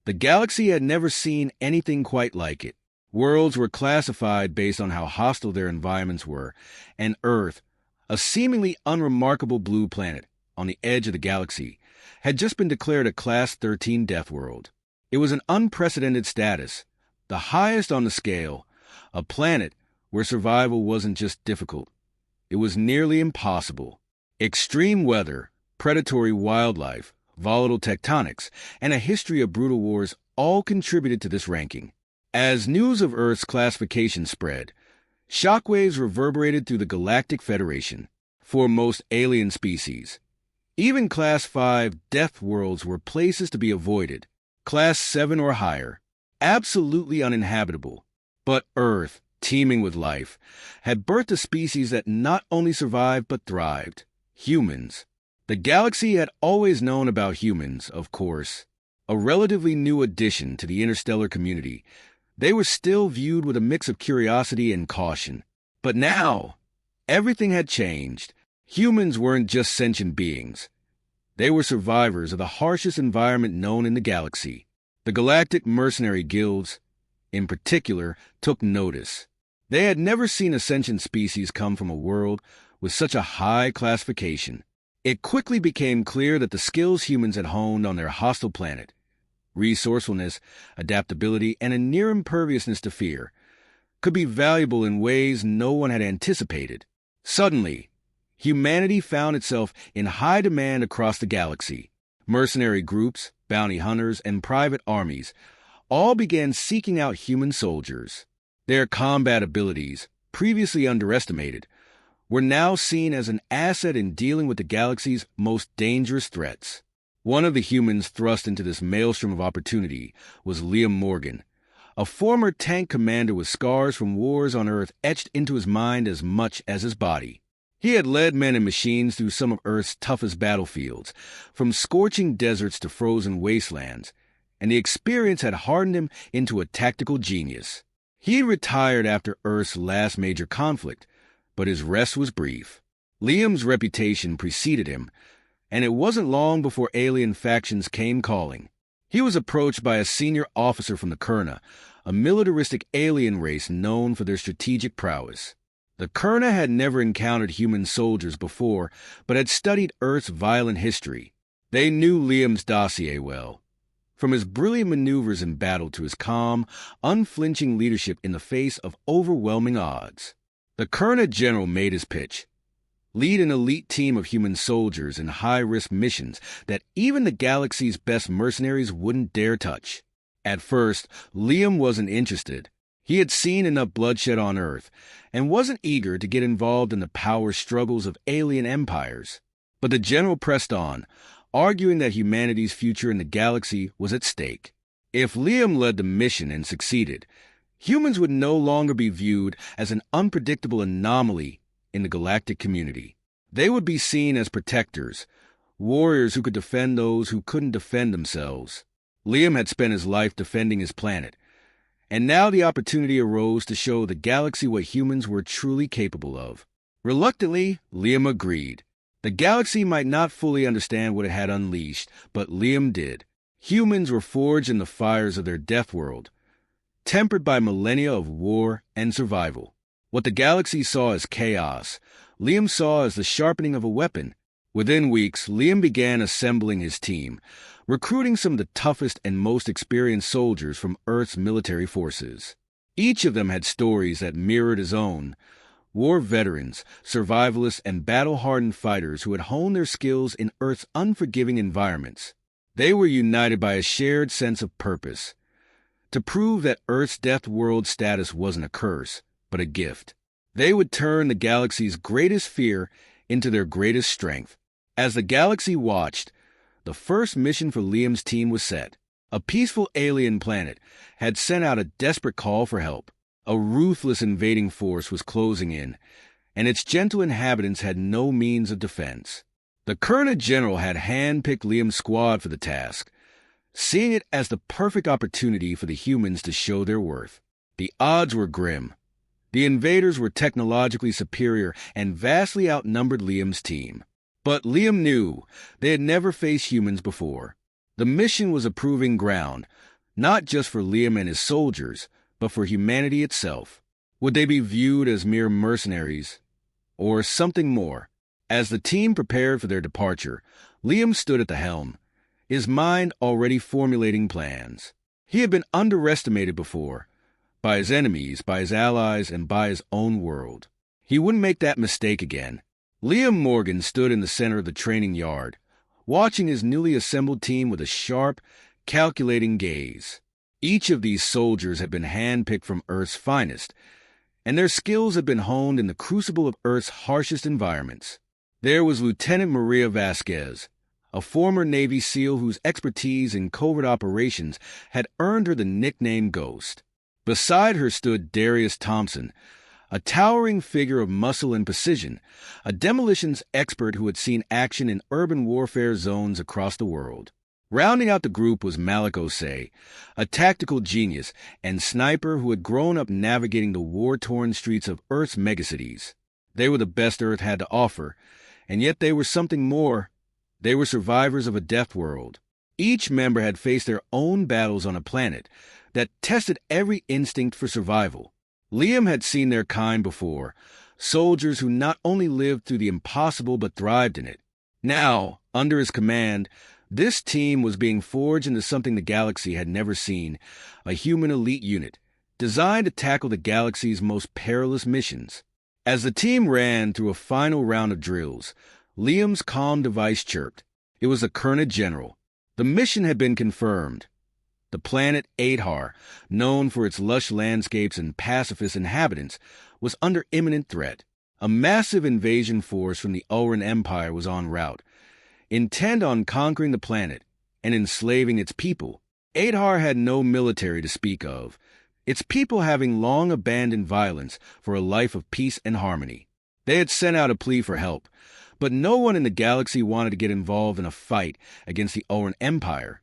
The galaxy had never seen anything quite like it. Worlds were classified based on how hostile their environments were, and Earth, a seemingly unremarkable blue planet on the edge of the galaxy, had just been declared a Class 13 Deathworld. It was an unprecedented status, the highest on the scale, a planet where survival wasn't just difficult, it was nearly impossible. Extreme weather, predatory wildlife, volatile tectonics, and a history of brutal wars all contributed to this ranking. As news of Earth's classification spread, shockwaves reverberated through the Galactic Federation. For most alien species, even Class 5 death worlds were places to be avoided, Class 7 or higher, absolutely uninhabitable. But Earth, teeming with life, had birthed a species that not only survived but thrived: humans. The galaxy had always known about humans, of course, a relatively new addition to the interstellar community. They were still viewed with a mix of curiosity and caution. But now, everything had changed. Humans weren't just sentient beings. They were survivors of the harshest environment known in the galaxy. The Galactic mercenary guilds, in particular, took notice. They had never seen a sentient species come from a world with such a high classification. It quickly became clear that the skills humans had honed on their hostile planet, resourcefulness, adaptability, and a near imperviousness to fear, could be valuable in ways no one had anticipated. Suddenly, humanity found itself in high demand across the galaxy. Mercenary groups, bounty hunters, and private armies all began seeking out human soldiers. Their combat abilities, previously underestimated, were now seen as an asset in dealing with the galaxy's most dangerous threats. One of the humans thrust into this maelstrom of opportunity was Liam Morgan, a former tank commander with scars from wars on Earth etched into his mind as much as his body. He had led men and machines through some of Earth's toughest battlefields, from scorching deserts to frozen wastelands, and the experience had hardened him into a tactical genius. He retired after Earth's last major conflict, but his rest was brief. Liam's reputation preceded him, and it wasn't long before alien factions came calling. He was approached by a senior officer from the Kurna, a militaristic alien race known for their strategic prowess. The Kurna had never encountered human soldiers before, but had studied Earth's violent history. They knew Liam's dossier well, from his brilliant maneuvers in battle to his calm, unflinching leadership in the face of overwhelming odds. The Kurna general made his pitch: lead an elite team of human soldiers in high-risk missions that even the galaxy's best mercenaries wouldn't dare touch. At first, Liam wasn't interested. He had seen enough bloodshed on Earth and wasn't eager to get involved in the power struggles of alien empires. But the general pressed on, arguing that humanity's future in the galaxy was at stake. If Liam led the mission and succeeded, humans would no longer be viewed as an unpredictable anomaly in the galactic community. They would be seen as protectors, warriors who could defend those who couldn't defend themselves. Liam had spent his life defending his planet, and now the opportunity arose to show the galaxy what humans were truly capable of. Reluctantly, Liam agreed. The galaxy might not fully understand what it had unleashed, but Liam did. Humans were forged in the fires of their death world, tempered by millennia of war and survival. What the galaxy saw as chaos, Liam saw as the sharpening of a weapon. Within weeks, Liam began assembling his team, recruiting some of the toughest and most experienced soldiers from Earth's military forces. Each of them had stories that mirrored his own: war veterans, survivalists, and battle-hardened fighters who had honed their skills in Earth's unforgiving environments. They were united by a shared sense of purpose: to prove that Earth's death world status wasn't a curse, but a gift. They would turn the galaxy's greatest fear into their greatest strength. As the galaxy watched, the first mission for Liam's team was set. A peaceful alien planet had sent out a desperate call for help. A ruthless invading force was closing in, and its gentle inhabitants had no means of defense. The Kurna general had hand-picked Liam's squad for the task, seeing it as the perfect opportunity for the humans to show their worth. The odds were grim. The invaders were technologically superior and vastly outnumbered Liam's team. But Liam knew they had never faced humans before. The mission was a proving ground, not just for Liam and his soldiers, but for humanity itself. Would they be viewed as mere mercenaries, or something more? As the team prepared for their departure, Liam stood at the helm, his mind already formulating plans. He had been underestimated before, by his enemies, by his allies, and by his own world. He wouldn't make that mistake again. Liam Morgan stood in the center of the training yard, watching his newly assembled team with a sharp, calculating gaze. Each of these soldiers had been handpicked from Earth's finest, and their skills had been honed in the crucible of Earth's harshest environments. There was Lieutenant Maria Vasquez, a former Navy SEAL whose expertise in covert operations had earned her the nickname Ghost. Beside her stood Darius Thompson, a towering figure of muscle and precision, a demolitions expert who had seen action in urban warfare zones across the world. Rounding out the group was Malik Osei, a tactical genius and sniper who had grown up navigating the war-torn streets of Earth's megacities. They were the best Earth had to offer, and yet they were something more. They were survivors of a Deathworld. Each member had faced their own battles on a planet that tested every instinct for survival. Liam had seen their kind before, soldiers who not only lived through the impossible but thrived in it. Now, under his command, this team was being forged into something the galaxy had never seen, a human elite unit, designed to tackle the galaxy's most perilous missions. As the team ran through a final round of drills, Liam's comm device chirped. It was the Colonel General. The mission had been confirmed. The planet Adhar, known for its lush landscapes and pacifist inhabitants, was under imminent threat. A massive invasion force from the Ulran Empire was en route, intent on conquering the planet and enslaving its people. Adhar had no military to speak of, its people having long abandoned violence for a life of peace and harmony. They had sent out a plea for help, but no one in the galaxy wanted to get involved in a fight against the Ulran Empire.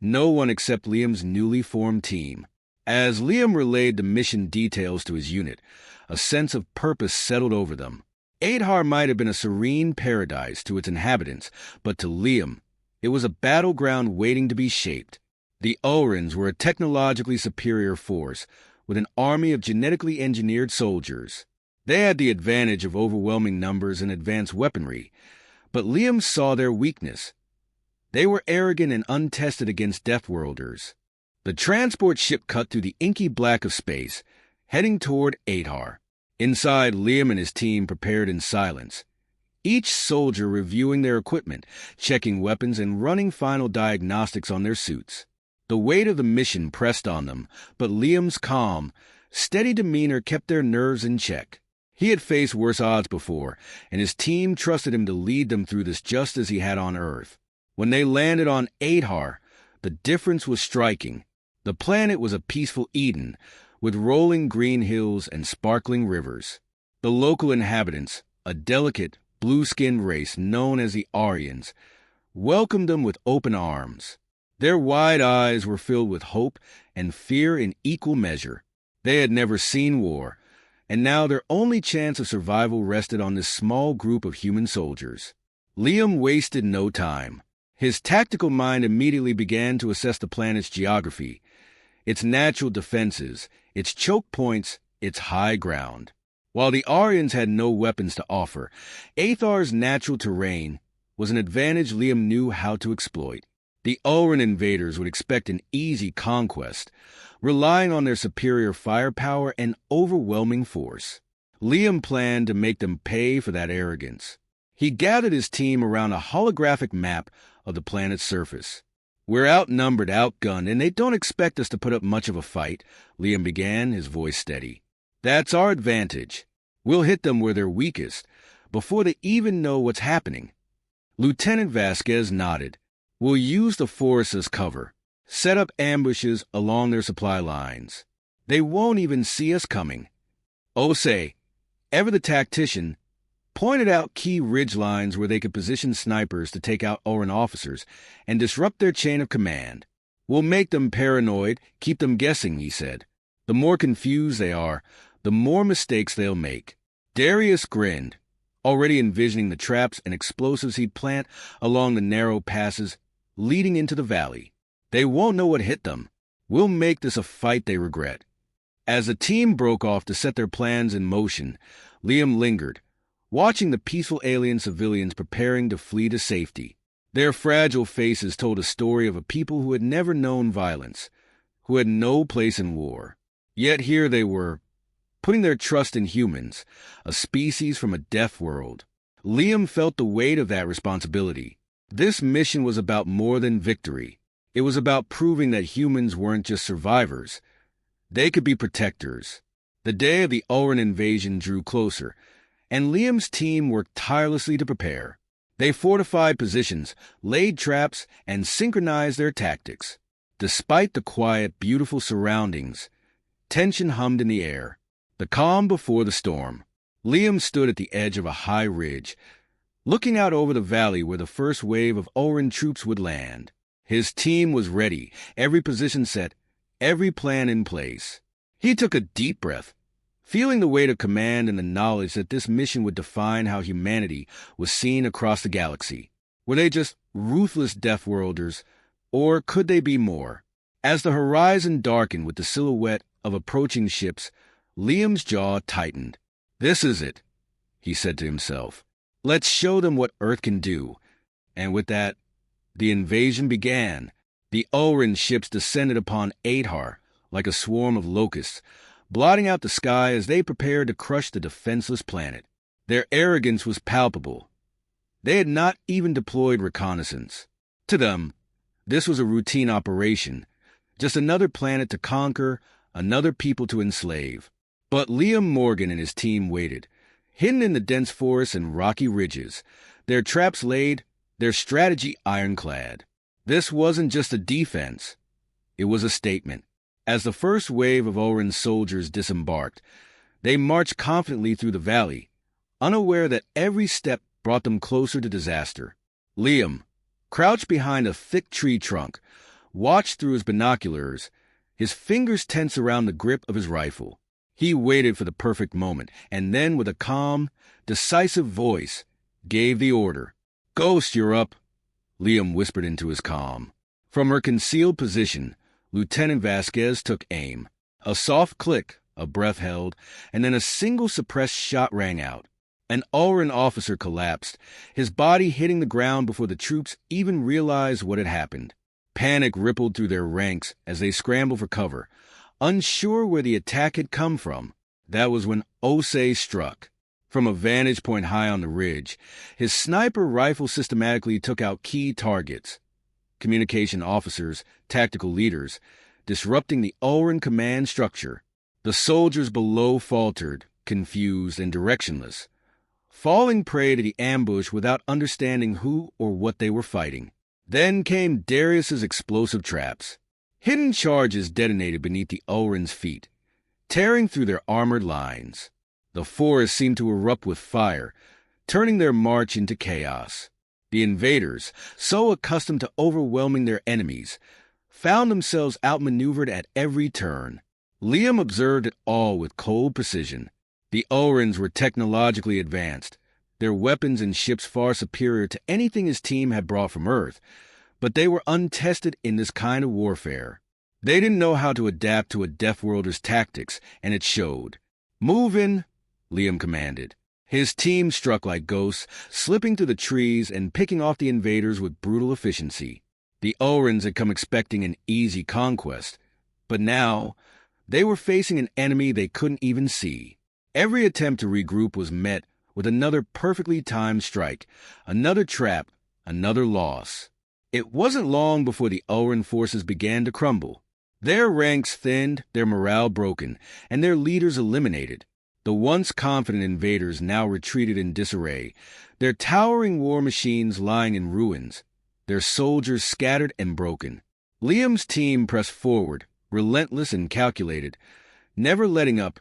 No one except Liam's newly formed team. As Liam relayed the mission details to his unit, a sense of purpose settled over them. Adhar might have been a serene paradise to its inhabitants, but to Liam, it was a battleground waiting to be shaped. The Ulrans were a technologically superior force, with an army of genetically engineered soldiers. They had the advantage of overwhelming numbers and advanced weaponry, but Liam saw their weakness. They were arrogant and untested against Deathworlders. The transport ship cut through the inky black of space, heading toward Adhar. Inside, Liam and his team prepared in silence, each soldier reviewing their equipment, checking weapons, and running final diagnostics on their suits. The weight of the mission pressed on them, but Liam's calm, steady demeanor kept their nerves in check. He had faced worse odds before, and his team trusted him to lead them through this just as he had on Earth. When they landed on Adhar, the difference was striking. The planet was a peaceful Eden, with rolling green hills and sparkling rivers. The local inhabitants, a delicate, blue-skinned race known as the Aryans, welcomed them with open arms. Their wide eyes were filled with hope and fear in equal measure. They had never seen war, and now their only chance of survival rested on this small group of human soldiers. Liam wasted no time. His tactical mind immediately began to assess the planet's geography, its natural defenses, its choke points, its high ground. While the Aryans had no weapons to offer, Adhar's natural terrain was an advantage Liam knew how to exploit. The Ulran invaders would expect an easy conquest, relying on their superior firepower and overwhelming force. Liam planned to make them pay for that arrogance. He gathered his team around a holographic map of the planet's surface. "We're outnumbered, outgunned, and they don't expect us to put up much of a fight," Liam began, his voice steady. "That's our advantage. We'll hit them where they're weakest, before they even know what's happening." Lieutenant Vasquez nodded. "We'll use the forest as cover, set up ambushes along their supply lines. They won't even see us coming." Osei, ever the tactician, pointed out key ridge lines where they could position snipers to take out Ulran officers and disrupt their chain of command. "We'll make them paranoid, keep them guessing," he said. "The more confused they are, the more mistakes they'll make." Darius grinned, already envisioning the traps and explosives he'd plant along the narrow passes leading into the valley. "They won't know what hit them. We'll make this a fight they regret. As the team broke off to set their plans in motion, Liam lingered, watching the peaceful alien civilians preparing to flee to safety. Their fragile faces told a story of a people who had never known violence, who had no place in war. Yet here they were, putting their trust in humans, a species from a Deathworld. Liam felt the weight of that responsibility. This mission was about more than victory. It was about proving that humans weren't just survivors. They could be protectors. The day of the Ulran invasion drew closer, and Liam's team worked tirelessly to prepare. They fortified positions, laid traps, and synchronized their tactics. Despite the quiet, beautiful surroundings, tension hummed in the air. The calm before the storm. Liam stood at the edge of a high ridge, looking out over the valley where the first wave of Ulran troops would land. His team was ready, every position set, every plan in place. He took a deep breath, feeling the weight of command and the knowledge that this mission would define how humanity was seen across the galaxy. Were they just ruthless Deathworlders, or could they be more? As the horizon darkened with the silhouette of approaching ships, Liam's jaw tightened. "This is it," he said to himself. "Let's show them what Earth can do." And with that, the invasion began. The Ulran ships descended upon Adhar like a swarm of locusts, blotting out the sky as they prepared to crush the defenseless planet. Their arrogance was palpable. They had not even deployed reconnaissance. To them, this was a routine operation, just another planet to conquer, another people to enslave. But Liam Morgan and his team waited, hidden in the dense forests and rocky ridges, their traps laid, their strategy ironclad. This wasn't just a defense. It was a statement. As the first wave of Ulran's soldiers disembarked, they marched confidently through the valley, unaware that every step brought them closer to disaster. Liam, crouched behind a thick tree trunk, watched through his binoculars, his fingers tense around the grip of his rifle. He waited for the perfect moment, and then with a calm, decisive voice, gave the order. "Ghost, you're up," Liam whispered into his calm. From her concealed position, Lieutenant Vasquez took aim. A soft click, a breath held, and then a single suppressed shot rang out. An Ulran officer collapsed, his body hitting the ground before the troops even realized what had happened. Panic rippled through their ranks as they scrambled for cover, unsure where the attack had come from. That was when Osei struck. From a vantage point high on the ridge, his sniper rifle systematically took out key targets, communication officers, tactical leaders, disrupting the Ulran command structure. The soldiers below faltered, confused and directionless, falling prey to the ambush without understanding who or what they were fighting. Then came Darius's explosive traps. Hidden charges detonated beneath the Ulran's feet, tearing through their armored lines. The forest seemed to erupt with fire, turning their march into chaos. The invaders, so accustomed to overwhelming their enemies, found themselves outmaneuvered at every turn. Liam observed it all with cold precision. The Ulrans were technologically advanced, their weapons and ships far superior to anything his team had brought from Earth, but they were untested in this kind of warfare. They didn't know how to adapt to a Deathworlder's tactics, and it showed. "Move in," Liam commanded. His team struck like ghosts, slipping through the trees and picking off the invaders with brutal efficiency. The Ulrans had come expecting an easy conquest, but now they were facing an enemy they couldn't even see. Every attempt to regroup was met with another perfectly timed strike, another trap, another loss. It wasn't long before the Ulran forces began to crumble. Their ranks thinned, their morale broken, and their leaders eliminated. The once confident invaders now retreated in disarray, their towering war machines lying in ruins, their soldiers scattered and broken. Liam's team pressed forward, relentless and calculated, never letting up,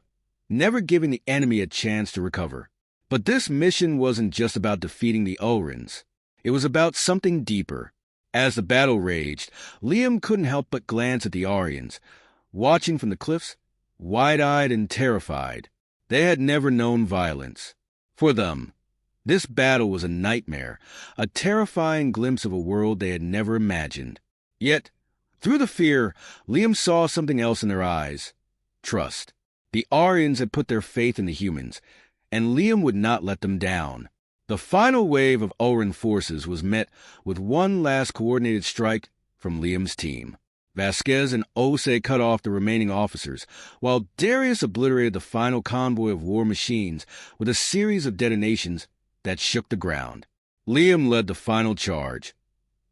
never giving the enemy a chance to recover. But this mission wasn't just about defeating the Ulrans. It was about something deeper. As the battle raged, Liam couldn't help but glance at the Aryans, watching from the cliffs, wide-eyed and terrified. They had never known violence. For them, this battle was a nightmare, a terrifying glimpse of a world they had never imagined. Yet, Through the fear, Liam saw something else in their eyes: trust. The Aryans had put their faith in the humans, and Liam would not let them down. The final wave of Ulran forces was met with one last coordinated strike from Liam's team. Vasquez and Ose cut off the remaining officers, while Darius obliterated the final convoy of war machines with a series of detonations that shook the ground. Liam led the final charge,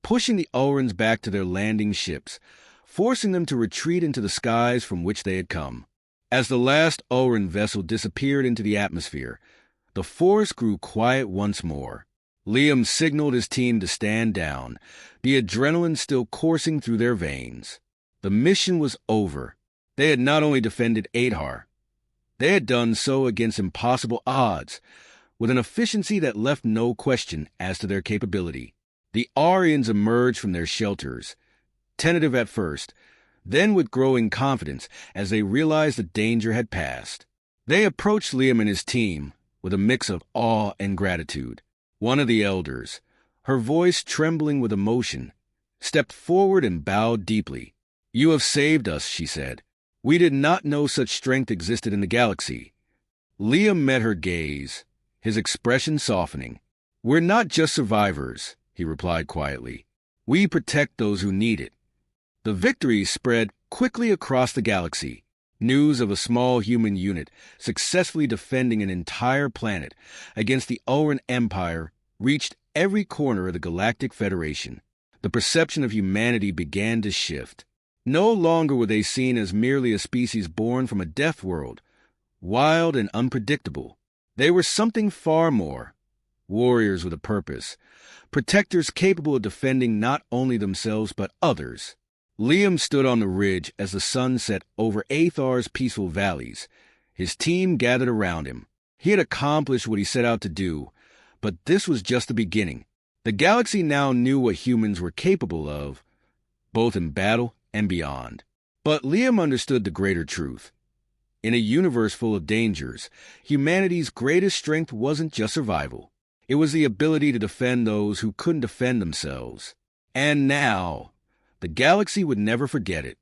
pushing the Ulrans back to their landing ships, forcing them to retreat into the skies from which they had come. As the last Ulran vessel disappeared into the atmosphere, the forest grew quiet once more. Liam signaled his team to stand down, the adrenaline still coursing through their veins. The mission was over. They had not only defended Adhar, they had done so against impossible odds, with an efficiency that left no question as to their capability. The Aryans emerged from their shelters, tentative at first, then with growing confidence as they realized the danger had passed. They approached Liam and his team with a mix of awe and gratitude. One of the elders, her voice trembling with emotion, stepped forward and bowed deeply. "You have saved us," she said. "We did not know such strength existed in the galaxy." Liam met her gaze, his expression softening. "We're not just survivors," he replied quietly. "We protect those who need it." The victory spread quickly across the galaxy. News of a small human unit successfully defending an entire planet against the Ulran Empire reached every corner of the Galactic Federation. The perception of humanity began to shift. No longer were they seen as merely a species born from a Deathworld, wild and unpredictable. They were something far more: warriors with a purpose, protectors capable of defending not only themselves but others. Liam stood on the ridge as the sun set over Athar's peaceful valleys. His team gathered around him. He had accomplished what he set out to do, but this was just the beginning. The galaxy now knew what humans were capable of, both in battle and beyond. But Liam understood the greater truth. In a universe full of dangers, humanity's greatest strength wasn't just survival. It was the ability to defend those who couldn't defend themselves. And now, the galaxy would never forget it.